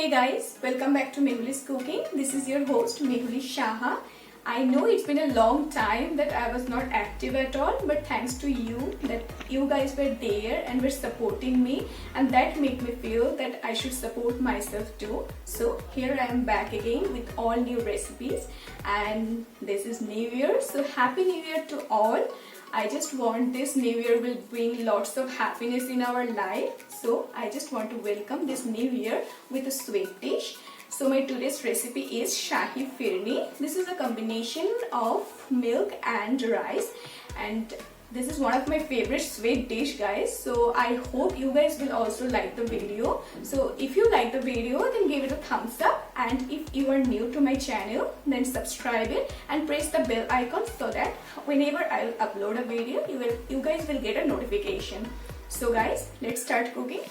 Hey guys, welcome back to Mehuli's Cooking. This is your host Mehuli Shaha. I know it's been a long time that I was not active at all, but thanks to you that you guys were there and were supporting me, and that made me feel that I should support myself too. So here I am back again with all new recipes, and this is New Year, so Happy New Year to all. I just want this New Year will bring lots of happiness in our life. So I just want to welcome this New Year with a sweet dish. So my today's recipe is Shahi Phirni. This is a combination of milk and rice, and this is one of my favorite sweet dish, guys. So I hope you guys will also like the video. So if you like the video, then give it a thumbs up, and if you are new to my channel, then subscribe it and press the bell icon so that whenever I'll upload a video, you guys will get a notification. So guys, let's start cooking.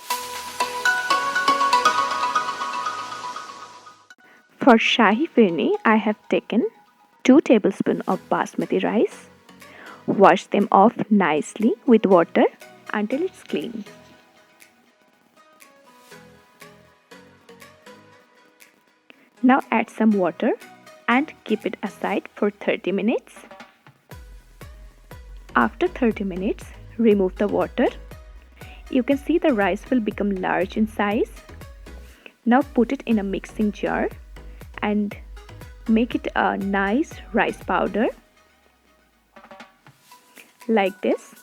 For Shahi Phirni, I have taken 2 tablespoons of Basmati rice. Wash them off nicely with water until it's clean. Now add some water and keep it aside for 30 minutes. After 30 minutes, remove the water. You can see the rice will become large in size. Now put it in a mixing jar and make it a nice rice powder like this.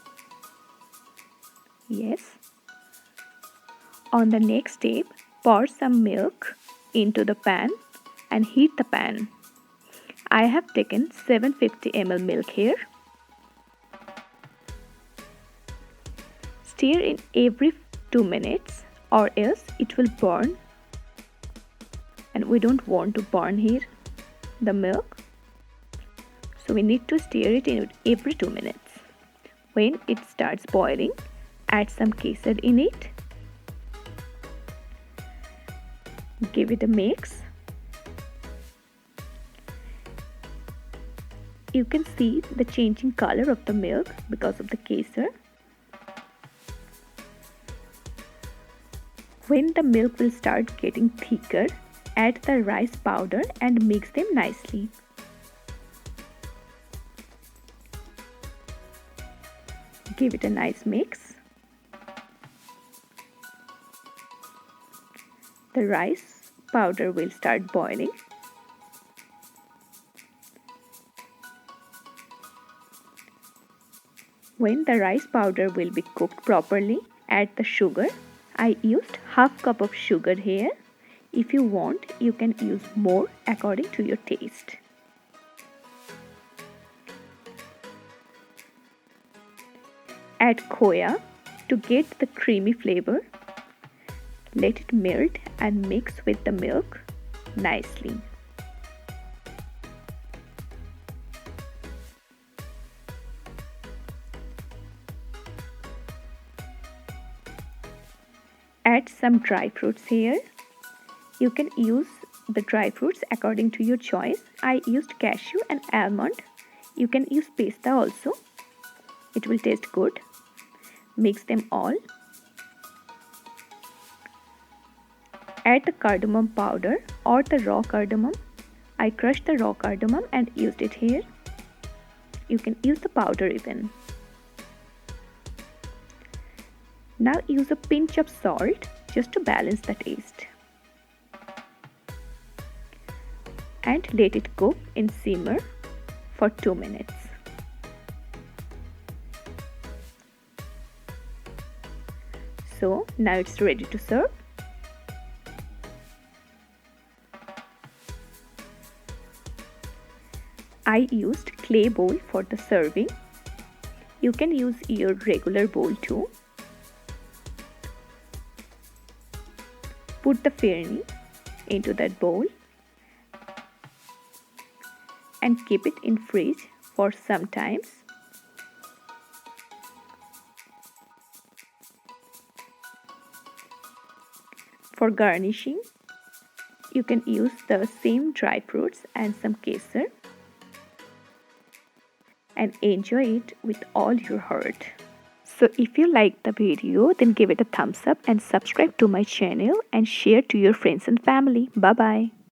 Yes. On the next step, pour some milk into the pan and heat the pan. I have taken 750 ml milk here. Stir in every 2 minutes or else it will burn, and we don't want to burn here the milk, so we need to stir it in every 2 minutes. When it starts boiling, add some kesar in it. Give it a mix. You can see the changing color of the milk because of the kesar. When the milk will start getting thicker, add the rice powder and mix them nicely. Give it a nice mix. The rice powder will start boiling. When the rice powder will be cooked properly, add the sugar. I used half cup of sugar here. If you want, you can use more according to your taste. Add Khoya to get the creamy flavor. Let it melt and mix with the milk nicely. Add some dry fruits here. You can use the dry fruits according to your choice. I used cashew and almond. You can use pista also. It will taste good. Mix them all. Add the cardamom powder or the raw cardamom. I crushed the raw cardamom and used it here. You can use the powder even. Now use a pinch of salt just to balance the taste. And let it cook in simmer for 2 minutes. So now it's ready to serve. I used clay bowl for the serving. You can use your regular bowl too. Put the Firni into that bowl and keep it in fridge for some times. For garnishing, you can use the same dry fruits and some kesar and enjoy it with all your heart. So if you like the video, then give it a thumbs up and subscribe to my channel and share to your friends and family. Bye bye.